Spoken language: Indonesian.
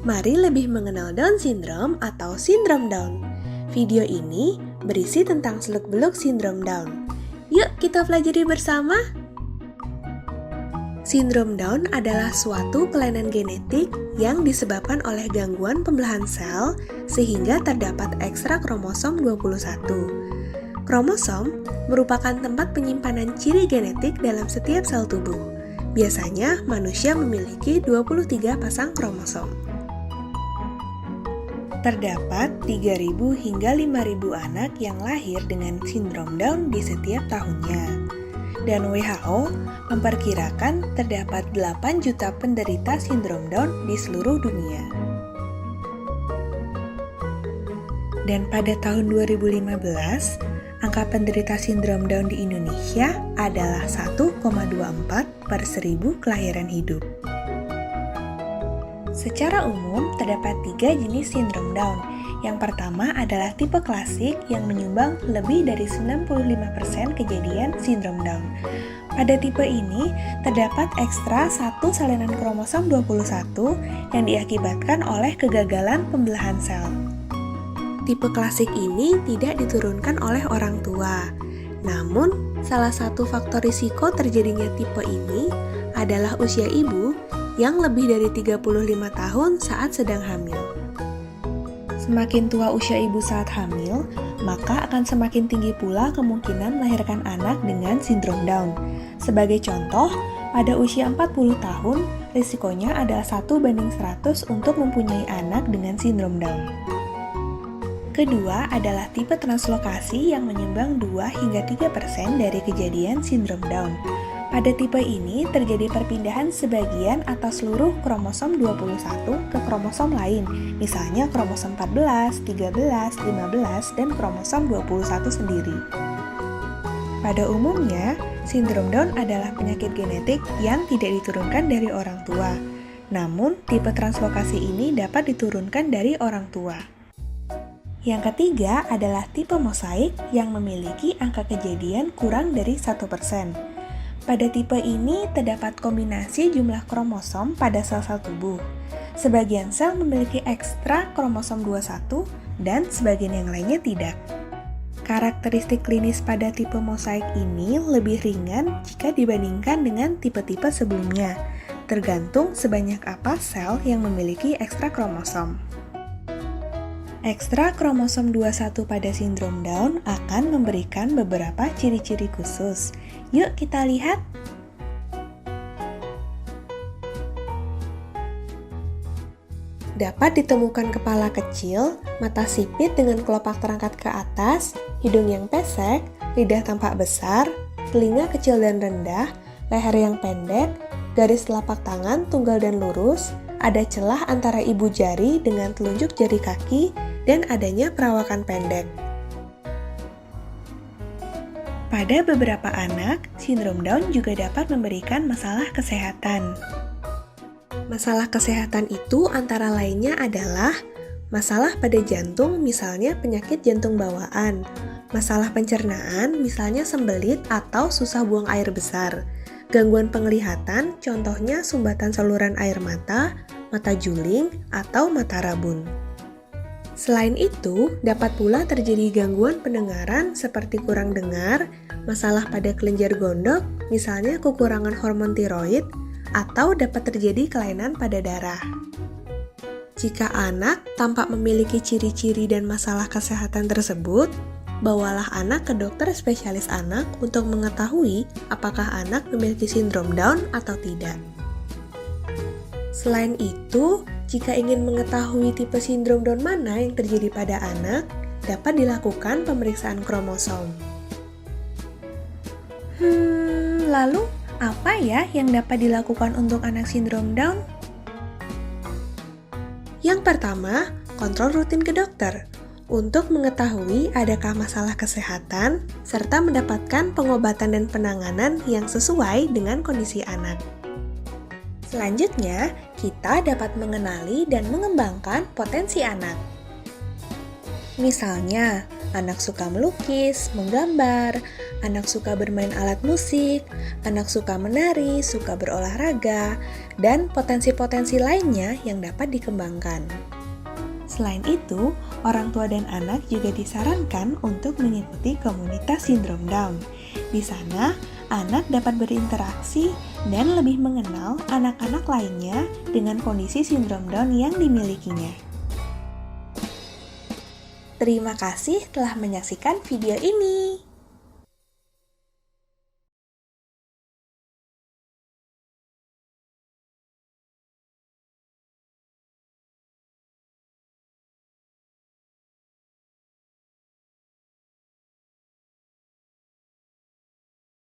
Mari lebih mengenal Down Syndrome atau sindrom Down. Video ini berisi tentang seluk-beluk sindrom Down. Yuk kita pelajari bersama. Sindrom Down adalah suatu kelainan genetik yang disebabkan oleh gangguan pembelahan sel sehingga terdapat ekstra kromosom 21. Kromosom merupakan tempat penyimpanan ciri genetik dalam setiap sel tubuh. Biasanya manusia memiliki 23 pasang kromosom. Terdapat 3.000 hingga 5.000 anak yang lahir dengan sindrom Down di setiap tahunnya. Dan WHO memperkirakan terdapat 8 juta penderita sindrom Down di seluruh dunia. Dan pada tahun 2015, angka penderita sindrom Down di Indonesia adalah 1,24 per 1000 kelahiran hidup. Secara umum, terdapat 3 jenis sindrom Down. Yang pertama adalah tipe klasik yang menyumbang lebih dari 95% kejadian sindrom Down. Pada tipe ini, terdapat ekstra satu salinan kromosom 21 yang diakibatkan oleh kegagalan pembelahan sel. Tipe klasik ini tidak diturunkan oleh orang tua. Namun, salah satu faktor risiko terjadinya tipe ini adalah usia ibu yang lebih dari 35 tahun saat sedang hamil. Semakin tua usia ibu saat hamil, maka akan semakin tinggi pula kemungkinan melahirkan anak dengan sindrom Down. Sebagai contoh, pada usia 40 tahun, risikonya adalah 1:100 untuk mempunyai anak dengan sindrom Down. Kedua adalah tipe translokasi yang menyumbang 2 hingga 3% dari kejadian sindrom Down. Pada tipe ini terjadi perpindahan sebagian atau seluruh kromosom 21 ke kromosom lain, misalnya kromosom 14, 13, 15, dan kromosom 21 sendiri. Pada umumnya, sindrom Down adalah penyakit genetik yang tidak diturunkan dari orang tua. Namun, tipe translokasi ini dapat diturunkan dari orang tua. Yang ketiga adalah tipe mosaik yang memiliki angka kejadian kurang dari 1%. Pada tipe ini terdapat kombinasi jumlah kromosom pada sel-sel tubuh. Sebagian sel memiliki ekstra kromosom 21 dan sebagian yang lainnya tidak. Karakteristik klinis pada tipe mosaik ini lebih ringan jika dibandingkan dengan tipe-tipe sebelumnya, tergantung sebanyak apa sel yang memiliki ekstra kromosom. Ekstra kromosom 21 pada sindrom Down akan memberikan beberapa ciri-ciri khusus. Yuk kita lihat. Dapat ditemukan kepala kecil, mata sipit dengan kelopak terangkat ke atas, hidung yang pesek, lidah tampak besar, telinga kecil dan rendah, leher yang pendek, garis telapak tangan tunggal dan lurus, ada celah antara ibu jari dengan telunjuk jari kaki, dan adanya perawakan pendek. Pada beberapa anak, sindrom Down juga dapat memberikan masalah kesehatan. Masalah kesehatan itu antara lainnya adalah masalah pada jantung, misalnya penyakit jantung bawaan, masalah pencernaan, misalnya sembelit atau susah buang air besar, gangguan penglihatan, contohnya sumbatan saluran air mata, mata juling, atau mata rabun. Selain itu, dapat pula terjadi gangguan pendengaran seperti kurang dengar, masalah pada kelenjar gondok, misalnya kekurangan hormon tiroid, atau dapat terjadi kelainan pada darah. Jika anak tampak memiliki ciri-ciri dan masalah kesehatan tersebut, bawalah anak ke dokter spesialis anak untuk mengetahui apakah anak memiliki sindrom Down atau tidak. Selain itu, jika ingin mengetahui tipe sindrom Down mana yang terjadi pada anak, dapat dilakukan pemeriksaan kromosom. Lalu apa ya yang dapat dilakukan untuk anak sindrom Down? Yang pertama, kontrol rutin ke dokter untuk mengetahui adakah masalah kesehatan serta mendapatkan pengobatan dan penanganan yang sesuai dengan kondisi anak. Selanjutnya, kita dapat mengenali dan mengembangkan potensi anak. Misalnya, anak suka melukis, menggambar, anak suka bermain alat musik, anak suka menari, suka berolahraga, dan potensi-potensi lainnya yang dapat dikembangkan. Selain itu, orang tua dan anak juga disarankan untuk mengikuti komunitas sindrom Down. Di sana, anak dapat berinteraksi dan lebih mengenal anak-anak lainnya dengan kondisi sindrom Down yang dimilikinya. Terima kasih telah menyaksikan video ini.